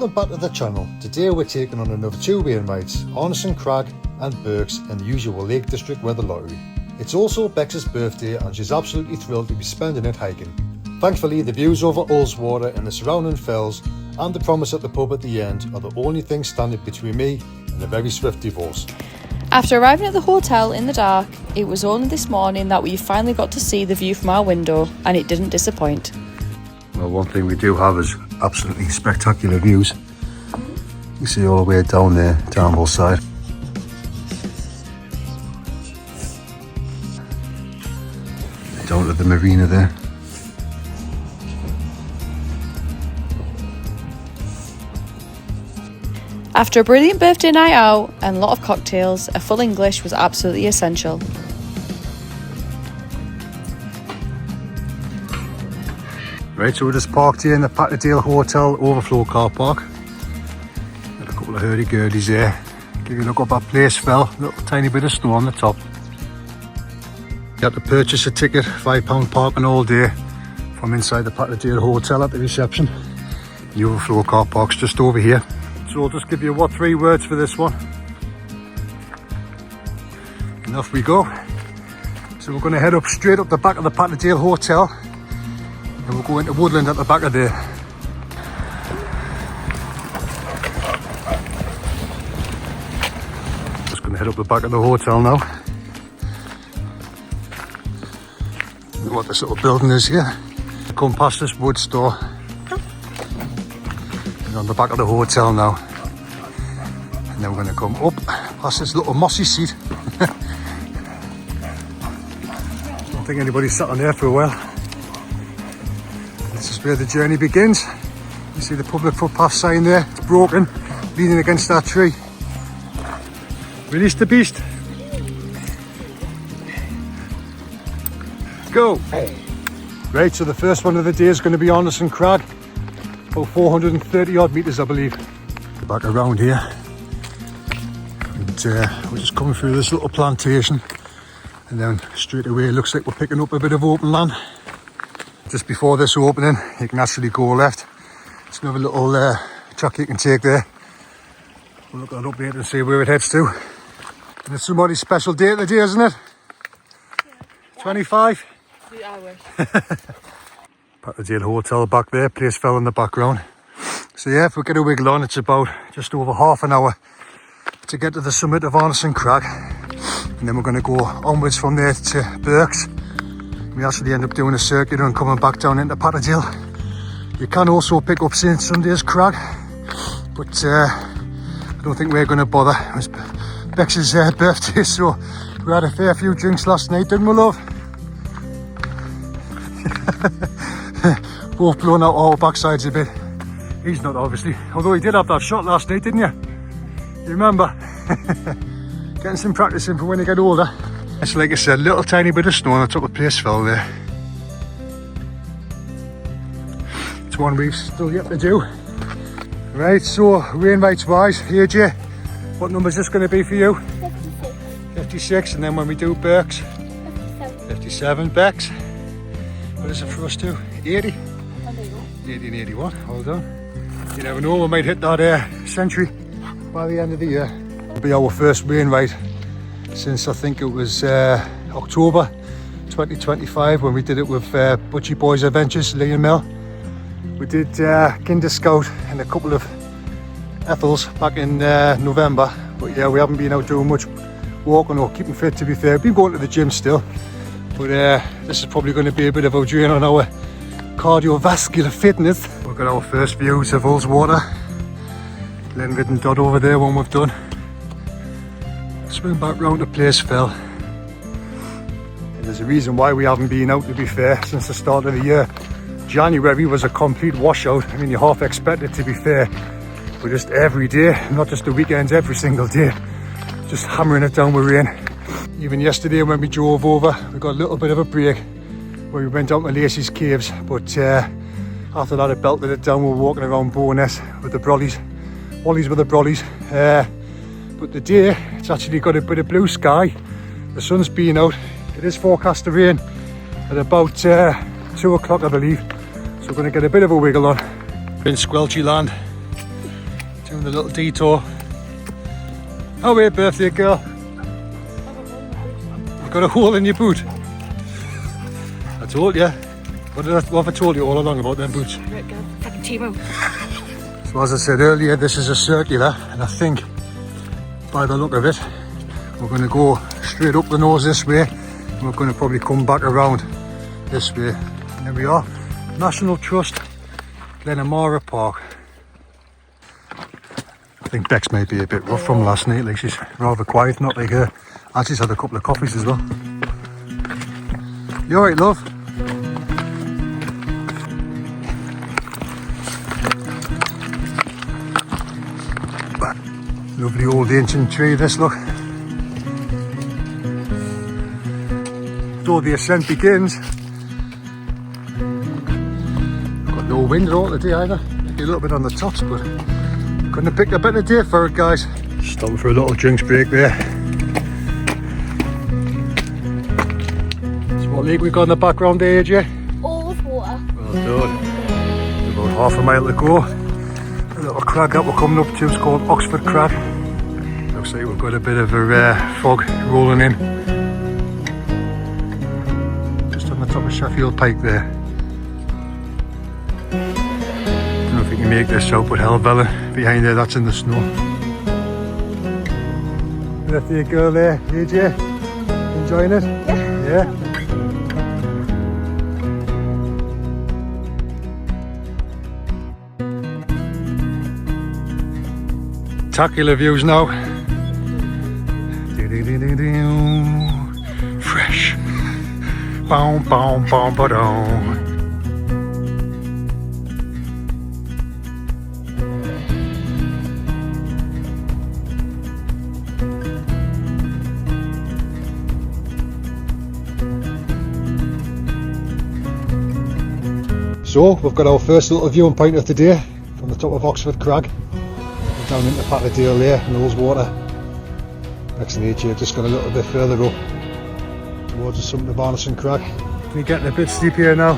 Welcome back to the channel. Today we're taking on another two Wainwrights, Arnison Crag and Birks in the usual Lake District weather lottery. It's also Bex's birthday and she's absolutely thrilled to be spending it hiking. Thankfully the views over Ullswater and the surrounding fells and the promise at the pub at the end are the only things standing between me and a very swift divorce. After arriving at the hotel in the dark, it was only this morning that we finally got to see the view from our window, and it didn't disappoint. Well, one thing we do have is absolutely spectacular views. You see all the way down there, down both side. Down to the marina there. After a brilliant birthday night out and a lot of cocktails, a full English was absolutely essential. Right, so we're just parked here in the Patterdale Hotel overflow car park. Got a couple of hurdy-gurdies there. Give you a look up, that place fell, a little tiny bit of snow on the top. You have to purchase a ticket, £5 parking all day from inside the Patterdale Hotel at the reception. The overflow car park's just over here. So I'll just give you what 3 words for this one. And off we go. So we're going to head up straight up the back of the Patterdale Hotel. And we'll go into woodland at the back of there. Just going to head up the back of the hotel now. Look what this little building is here. Come past this wood store. We're on the back of the hotel now. And then we're going to come up past this little mossy seat. Don't think anybody's sat on there for a while. This is where the journey begins. You see the public footpath sign there, it's broken, leaning against that tree. Release the beast. Go! Right, so the first one of the day is going to be Arnison Crag, about 430 odd metres I believe. Go back around here. And we're just coming through this little plantation. And then straight away it looks like we're picking up a bit of open land. Just before this opening, you can actually go left. It's another little track you can take there. We'll look that up later and see where it heads to. And it's somebody's special day today, isn't it? Yeah. 25? Yeah, I wish. Patterdale Hotel back there, place fell in the background. So yeah, if we get a wiggle on, it's about just over half an hour to get to the summit of Arnison Crag. And then we're going to go onwards from there to Birks. We actually end up doing a circuit and coming back down into Patterdale. You can also pick up St Sunday's Crag, but I don't think we're going to bother. It was Bex's birthday, so we had a fair few drinks last night, didn't we, love? Both blown out our backsides a bit. He's not, obviously, although he did have that shot last night, didn't you? You remember? Getting some practice in for when you get older. It's like I said, a little tiny bit of snow on the top of the place fell there. It's one we've still yet to do. Right, so Wainwrights wise, AJ, what number is this going to be for you? 56. 56, and then when we do Birks? 57. 57, Bex. What is it for us too? 80? 80 and 81, hold on. You never know, we might hit that century by the end of the year. It'll be our first Wainwright since I think it was October 2025 when we did it with Butchie Boys Adventures, Lee and Mel. We did Kinder Scout and a couple of Ethels back in November, but yeah, we haven't been out doing much walking or keeping fit, to be fair. We've been going to the gym still, but this is probably going to be a bit of a drain on our cardiovascular fitness. We've got our first views of Ullswater. Glenrid and Dodd over there, one we've done. Swing back round the place fell. And there's a reason why we haven't been out, to be fair, since the start of the year. January was a complete washout. I mean, you half expect it, to be fair, but just every day, not just the weekends, every single day, just hammering it down with rain. Even yesterday when we drove over, we got a little bit of a break where we went down to Lacey's Caves, but after that it belted it down. We were walking around Bowness with the brollies, Wally's with the brollies. But today it's actually got a bit of blue sky, the sun's been out, it is forecast to rain at about 2 o'clock I believe, so we're going to get a bit of a wiggle on. In squelchy land, Doing the little detour. Oh wait, birthday girl. You've got a hole in your boot. I told you. What have I told you all along about them boots? So as I said earlier, this is a circular, and I think by the look of it, we're going to go straight up the nose this way, and we're going to probably come back around this way. And there we are, National Trust, Glenamara Park. I think Bex may be a bit rough from last night, like she's rather quiet, not like her. I just had a couple of coffees as well. You alright, love? Lovely old ancient tree this, look. Though the ascent begins, got no wind at all today either. Maybe a little bit on the tops, but couldn't have picked a better day for it, guys. Stopping for a little drinks break there. So what lake we got in the background there, AJ? Ullswater. Well done. About half a mile to go. A little crag that we're coming up to is called Oxford Crag. Looks like we've got a bit of a fog rolling in. Just on the top of Sheffield Pike there. Don't know if you can make this out, but Helvellyn behind there, that's in the snow. Birthday girl there, AJ. Enjoying it? Yeah. Spectacular views now. Fresh. Boom, boom, boom, ba-dum. So we've got our first little viewing point of the day from the top of Oxford Crag. Down into Patterdale there in Ullswater. Next and AJ just got a little bit further up towards the summit of Arnison Crag. We're getting a bit steep here now.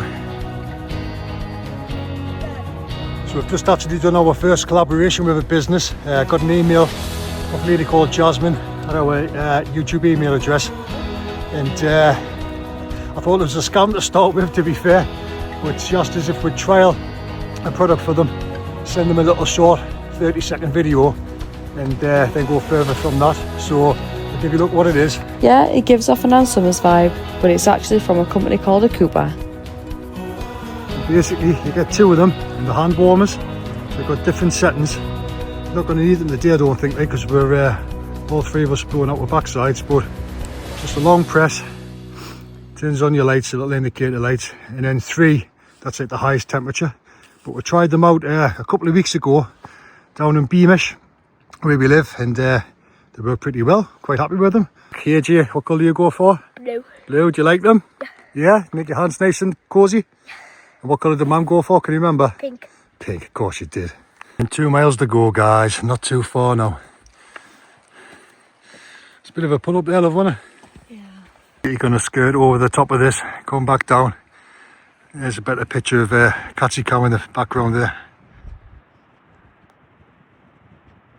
So we've just actually done our first collaboration with a business. Got an email of a lady called Jasmine at our YouTube email address. And I thought it was a scam to start with, to be fair. But just as if we'd trial a product for them, send them a little short 30-second video and then go further from that. So I'll give you a look what it is. Yeah, it gives off an Ann Summers vibe, but it's actually from a company called a Cooper. And basically you get two of them and the hand warmers. So they've got different settings. Not going to need them today, I don't think, because we're all three of us blowing out our backsides, but just a long press, turns on your lights, a little indicator light, and then 3, that's at the highest temperature. But we tried them out a couple of weeks ago down in Beamish, where we live, and they work pretty well. Quite happy with them. KJ, what colour do you go for? Blue. Blue, do you like them? Yeah. Make your hands nice and cosy? And what colour did Mum go for, can you remember? Pink. Pink, of course you did. And 2 miles to go, guys, not too far now. It's a bit of a pull up there, love, wasn't it? Yeah. You're going to skirt over the top of this, come back down. There's a better picture of Catsy Cow in the background there.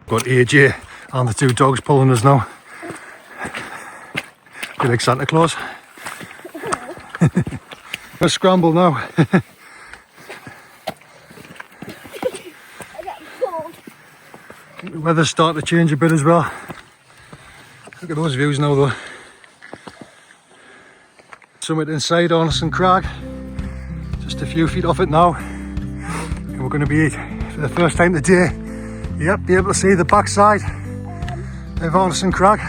Got AJ and the 2 dogs pulling us now. Feel like Santa Claus. Let's scramble now. I get cold. The weather's starting to change a bit as well. Look at those views now though. Summit inside Arnison Crag. Just a few feet off it now. And we're going to be, for the first time today, yep, be able to see the backside of Arnison Crag.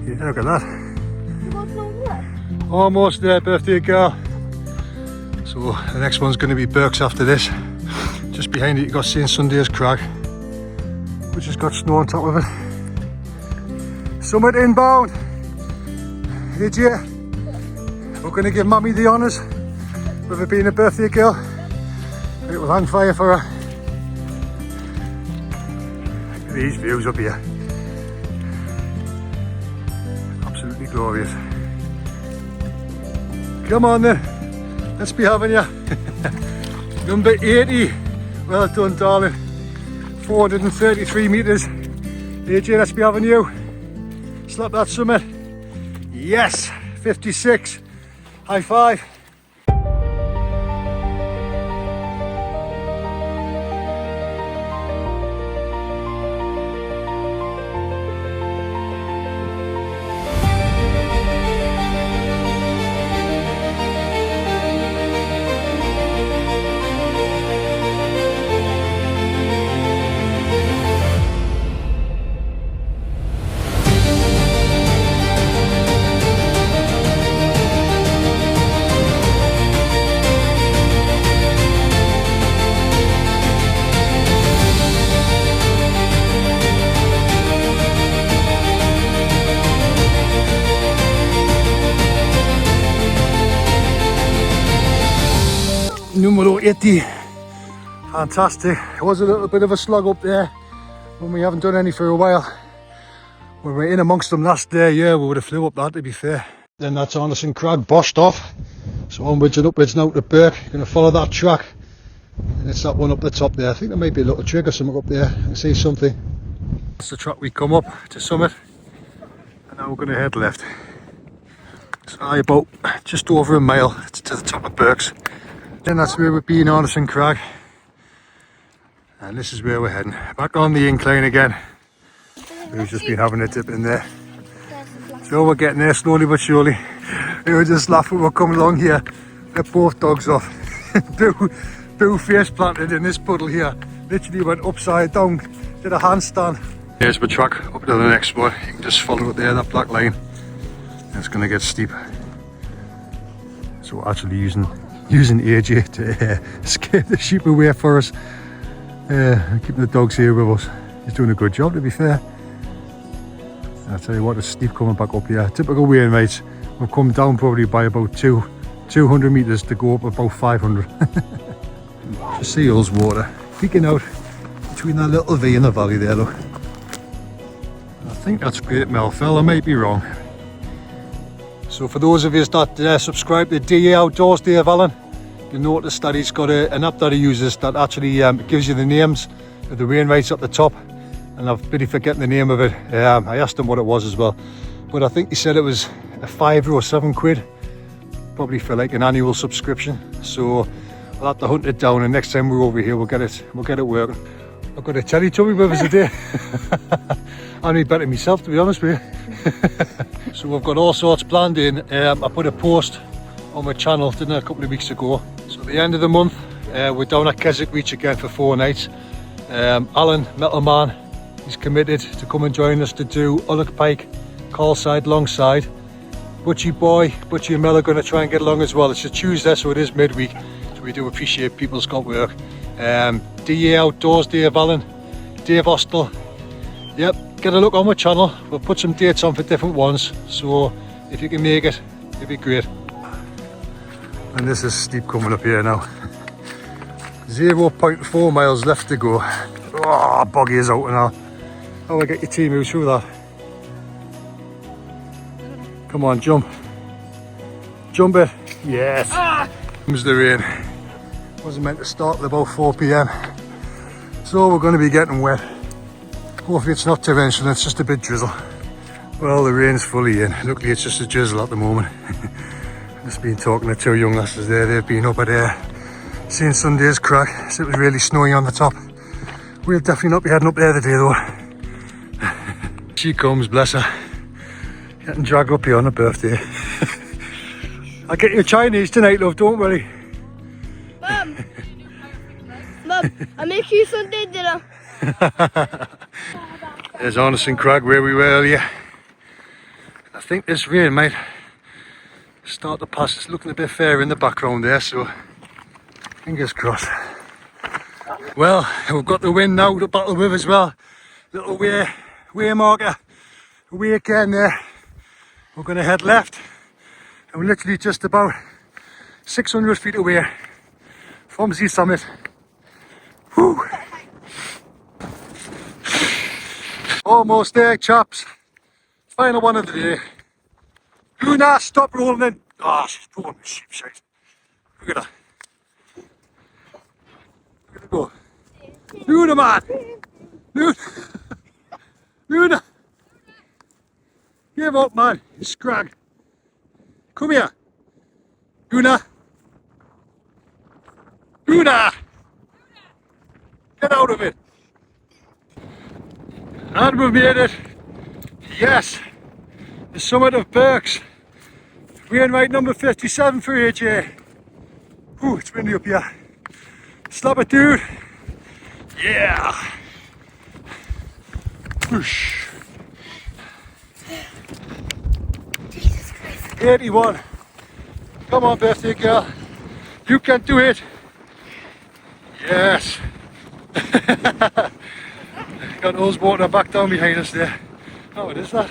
Yeah, look at that. Almost there, birthday girl. So the next one's going to be Birks after this. Just behind it you've got St Sunday's Crag, which has got snow on top of it. Summit inbound. AJ, we're going to give Mummy the honours with it being a birthday girl. It will hang fire for her. Look at these views up here. Absolutely glorious. Come on then, let's be having you. Number 80 Well done, darling. 433 metres. AJ, let's be having you. Slap that summit. Yes, 56. High five. Numero 80. Fantastic. It was a little bit of a slog up there when we haven't done any for a while. When we were in amongst them last day, yeah, we would have flew up that, to be fair. Then that's Arnison Crag boshed off. So onwards and upwards now to Birk. Going to follow that track. And it's that one up the top there. I think there might be a little trigger something up there. I can see something. That's the track we come up to summit. And now we're going to head left. So about just over a mile to the top of Birks. Then that's where we've been, Arnison Crag. And this is where we're heading. Back on the incline again. We've just been having a dip in there. So we're getting there slowly but surely. We were just laughing, we're coming along here. Let both dogs off. Boo face planted in this puddle here. Literally went upside down, did a handstand. Here's my track up to the next spot. You can just follow it there, that black line. It's going to get steep. So we're actually using AJ to scare the sheep away for us. Keeping the dogs here with us. He's doing a good job, to be fair. I'll tell you what, it's steep coming back up here. Typical Wainwrights. We've come down probably by about 200 metres to go up about 500. Just see Ullswater peeking out between that little V in the valley there, look. I think that's Great Melfell, I might be wrong. So for those of you that subscribe to DA Outdoors, Dave Allen, you'll notice that he's got an app that he uses that actually gives you the names of the Wainwrights at the top. And I've been forgetting the name of it. I asked him what it was as well. But I think he said it was a £5 or £7, probably for like an annual subscription. So I'll have to hunt it down, and next time we're over here we'll get it working. I've got a Teletubby with us today. I need better myself, to be honest with you. So we've got all sorts planned in. I put a post on my channel, didn't I, a couple of weeks ago. So at the end of the month, we're down at Keswick Reach again for 4 nights. Alan, Metal Man, he's committed to come and join us to do Ullock Pike, Carlside, Longside. Butchie and Mel are going to try and get along as well. It's a Tuesday, so it is midweek. So we do appreciate people's got work. DA Outdoors, Dave Allen, Dave Hostel. Yep, get a look on my channel. We'll put some dates on for different ones. So if you can make it, it'd be great. And this is steep coming up here now. 0.4 miles left to go. Oh, boggy is out now. How do I get your team through that? Come on, jump. Jump it. Yes. Comes the rain. Wasn't meant to start at about 4 p.m. So we're going to be getting wet. Hopefully it's not torrential, it's just a bit drizzle. Well, the rain's fully in. Luckily it's just a drizzle at the moment. Just been talking to 2 young lasses there. They've been up at seeing Sunday's crag. So it was really snowy on the top. We'll definitely not be heading up there today though. She comes, bless her. Getting dragged up here on her birthday. I'll get you Chinese tonight, love, don't worry. Mum, I'll make you Sunday dinner. There's Arnison Crag where we were earlier. I think this rain might start to pass. It's looking a bit fair in the background there, so fingers crossed. Well, we've got the wind now to battle with as well. Little way marker, way again there. We're going to head left, and we're literally just about 600 feet away from the summit. Whew. Almost there, chaps. Final one of the day. Luna, stop rolling in. Ah, oh, she's pulling the sheep shite. Look at that. Look at her go. Luna, man! Luna! Luna! Give up, man! You scrag! Come here! Luna! Luna! Get out of it! And we've made it! Yes! The summit of Birks! Wainwright number 57 for AJ! Ooh, it's windy up here! Slap it, dude! Yeah! Whoosh! 81! Come on, birthday girl! You can do it! Yes! Got Ullswater back down behind us there. Oh, what is that?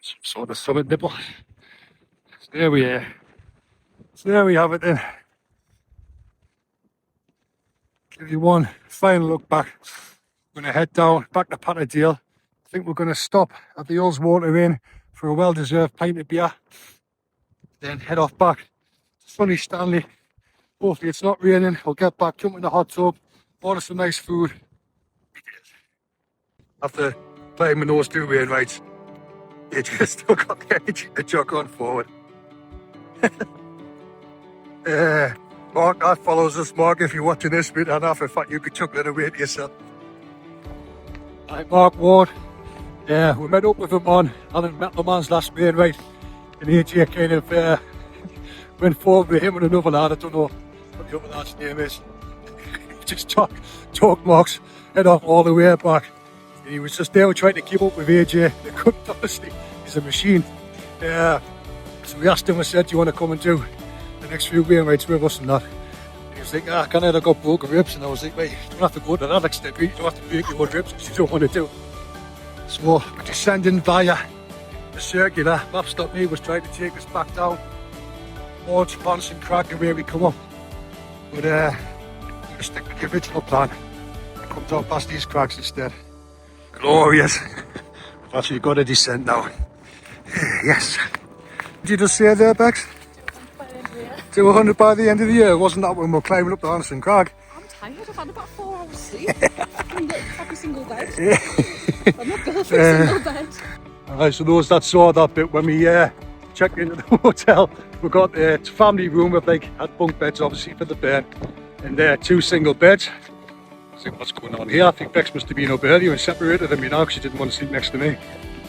Some sort of summit nipple. So there we are. So there we have it then. Give you one final look back. We're going to head down back to Patterdale. I think we're going to stop at the Ullswater Inn for a well-deserved pint of beer. Then head off back to sunny Stanley. Hopefully it's not raining. We'll get back, jump in the hot tub, order some nice food. After playing with those two Wainwrights, you just still got the energy to jog on forward. Mark, that follows us. Mark, if you're watching this bit and half, in fact, you could chuckle it away to yourself. Hi, Mark Ward. Yeah, we met up with him on Alan Mettlerman's last Wainwright, and AJ kind of went forward with him and another lad. I don't know what the other lad's name is. Just talk Mark's head off all the way back. He was just there trying to keep up with AJ. They couldn't, honestly. He's a machine. So we asked him, I said, do you want to come and do the next few Wainwrights with us and that? And he was like, I can't, I got broken ribs. And I was like, wait, you don't have to go to that extent. You don't have to break your own ribs because you don't want to do. So we're descending via the circular. Map.me was trying to take us back down towards Arnison Crag and where we come up. But we're going to stick with the original plan. Come down past these crags instead. Glorious. We've actually got a descent now. Yes. Did you just say there, Bex? 200 by the end of the year. Wasn't that when we were climbing up the Arnison Crag? I'm tired. I've had about 4 hours sleep. I can get every single bed. I'm not going for a single bed. Alright, so those that saw that bit when we checked into the hotel, we got a family room with had bunk beds obviously for the bed, and 2 single beds. I think what's going on here. I think Bex must have been up earlier and separated them, because she didn't want to sleep next to me.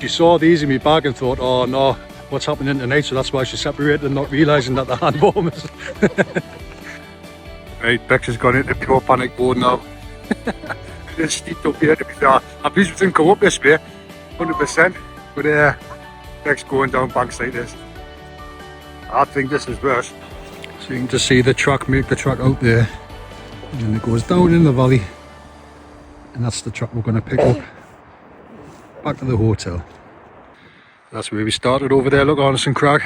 She saw these in my bag and thought, oh no, what's happening tonight? So that's why she separated and not realising that they're hand warmers. Right, Bex has gone into pure panic mode now. It's steep up here to be fair. I'm pleased we didn't come up this way, 100%. But Bex going down banks like this. I think this is worse. So you can just see the track, make the track out there. And then it goes down in the valley. And that's the track we're going to pick up back to the hotel. That's where we started over there. Look, Arnison Crag.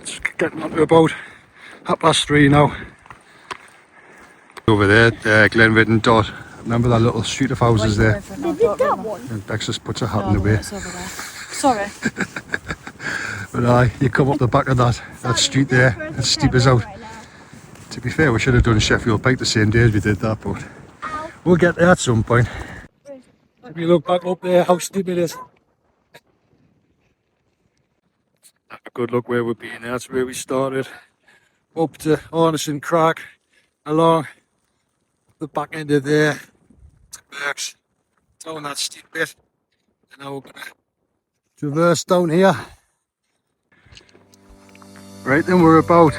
It's getting on to about 3:30 now. Over there, Glenridden Dot. Remember that little street of houses there? And Bex just puts her hat in the way. Sorry. But you come up the back of that street there, it's steep as out. To be fair, we should have done Sheffield Pike the same day as we did that, but we'll get there at some point. If you look back up there, how steep it is. Have a good look where we're being. That's where we started. Up to Arnison Crag, along the back end of there, to Birks, down that steep bit. And now we're going to traverse down here. Right then, we're about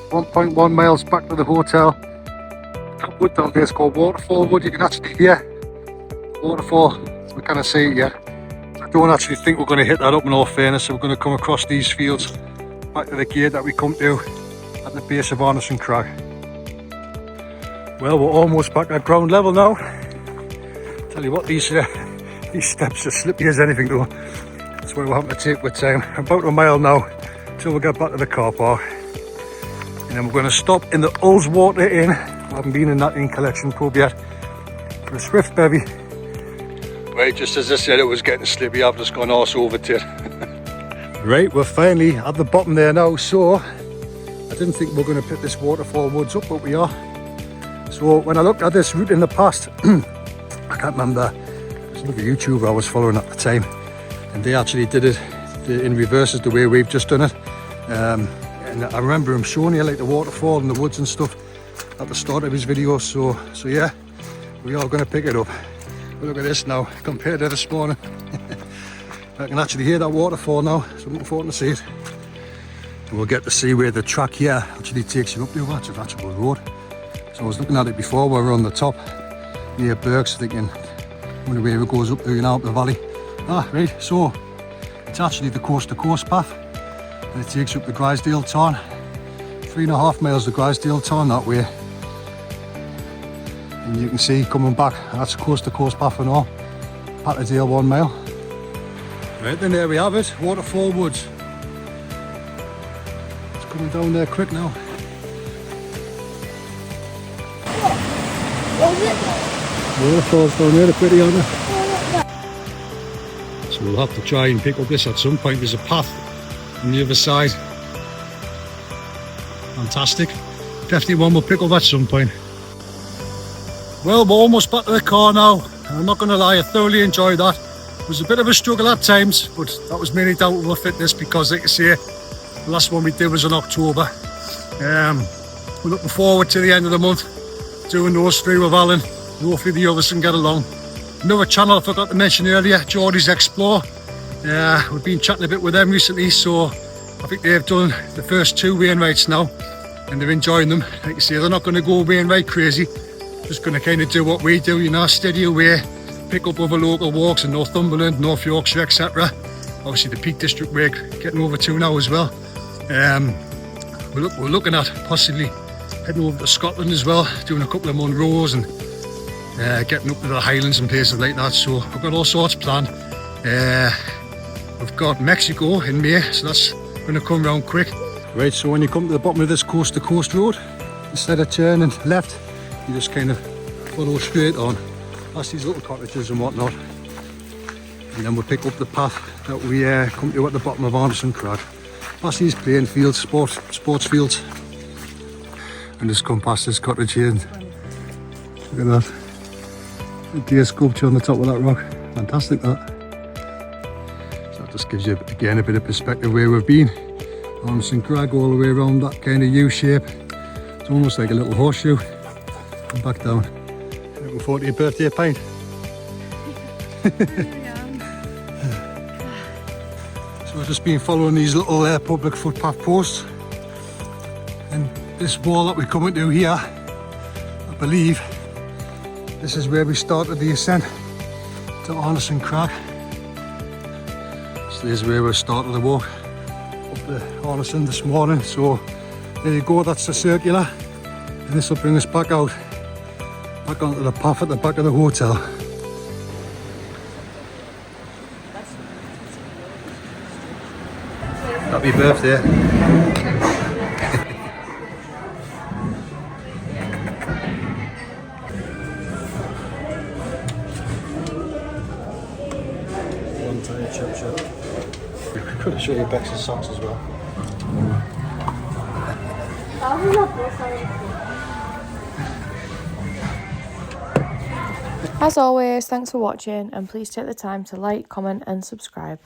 1.1 miles back to the hotel. That wood down there is called Waterfall Wood. You can actually hear waterfall. We can't see it yet. I don't actually think we're going to hit that up in all fairness. So we're going to come across these fields back to the gate that we come to at the base of Arnison Crag. Well, we're almost back at ground level now. Tell you what, these steps are slippy as anything though. That's why we're having to take with time. About a mile now till we get back to the car park. And then we're going to stop in the Ullswater Inn. I haven't been in that inn collection pub yet. For a swift bevy. Right, just as I said it was getting slippy, I've just gone arse over to it. Right, we're finally at the bottom there now, so I didn't think we were going to pick this waterfall woods up, but we are. So when I looked at this route in the past, I can't remember, there's another YouTuber I was following at the time, and they actually did it in reverse as the way we've just done it. And I remember him showing you like the waterfall and the woods and stuff at the start of his video, so yeah, we are going to pick it up. But look at this now, compared to this morning. I can actually hear that waterfall now, so I'm looking forward to see it. And we'll get to see where the track here actually takes you up to. That's a actual road. So I was looking at it before, we were on the top near Birks, thinking, I wonder where it goes up there now, up the valley. Ah, right, so it's actually the coast to coast path, and it takes you up the Grisdale Tarn. 3.5 miles to Grisdale Tarn that way. And you can see coming back, that's coast to coast path and all. Patterdale 1 mile. Right then, there we have it, Waterfall Woods. It's coming down there quick now. Waterfalls down there, they're pretty, aren't they? So we'll have to try and pick up this at some point. There's a path on the other side. Fantastic. Definitely one we'll pick up at some point. Well, we're almost back to the car now. I'm not going to lie, I thoroughly enjoyed that. It was a bit of a struggle at times, but that was mainly down to our fitness because, like I say, the last one we did was in October. We're looking forward to the end of the month, doing those three with Alan. Hopefully the others can get along. Another channel I forgot to mention earlier, Geordie's Explore. We've been chatting a bit with them recently, so I think they've done the first 2 Wainwrights now, and they're enjoying them. Like I say, they're not going to go Wainwright crazy, just going to kind of do what we do, you know, steady away. Pick up other local walks in Northumberland, North Yorkshire, etc. Obviously the Peak District we're getting over to now as well. We're looking at possibly heading over to Scotland as well, doing a couple of Munros and getting up to the Highlands and places like that. So we've got all sorts planned. We've got Mexico in May, so that's going to come round quick. Right, so when you come to the bottom of this coast to coast road, instead of turning left, you just kind of follow straight on past these little cottages and whatnot, and then we'll pick up the path that we come to at the bottom of Arnison Crag, past these playing fields, sports fields, and just come past this cottage here. And look at that, the deer sculpture on the top of that rock, fantastic that. So that just gives you again a bit of perspective where we've been. Arnison Crag all the way around that kind of U shape. It's almost like a little horseshoe. And back down. Looking forward to your birthday pint. So I've just been following these little public footpath posts, and this wall that we come into here, I believe this is where we started the ascent to Arnison Crag. So this is where we started the walk up the Arnison this morning. So there you go, that's the circular, and this will bring us back out, back onto the path at the back of the hotel. Happy birthday. One tiny chip shop. I could have shown you Bex's socks as well. As always, thanks for watching, and please take the time to like, comment and subscribe.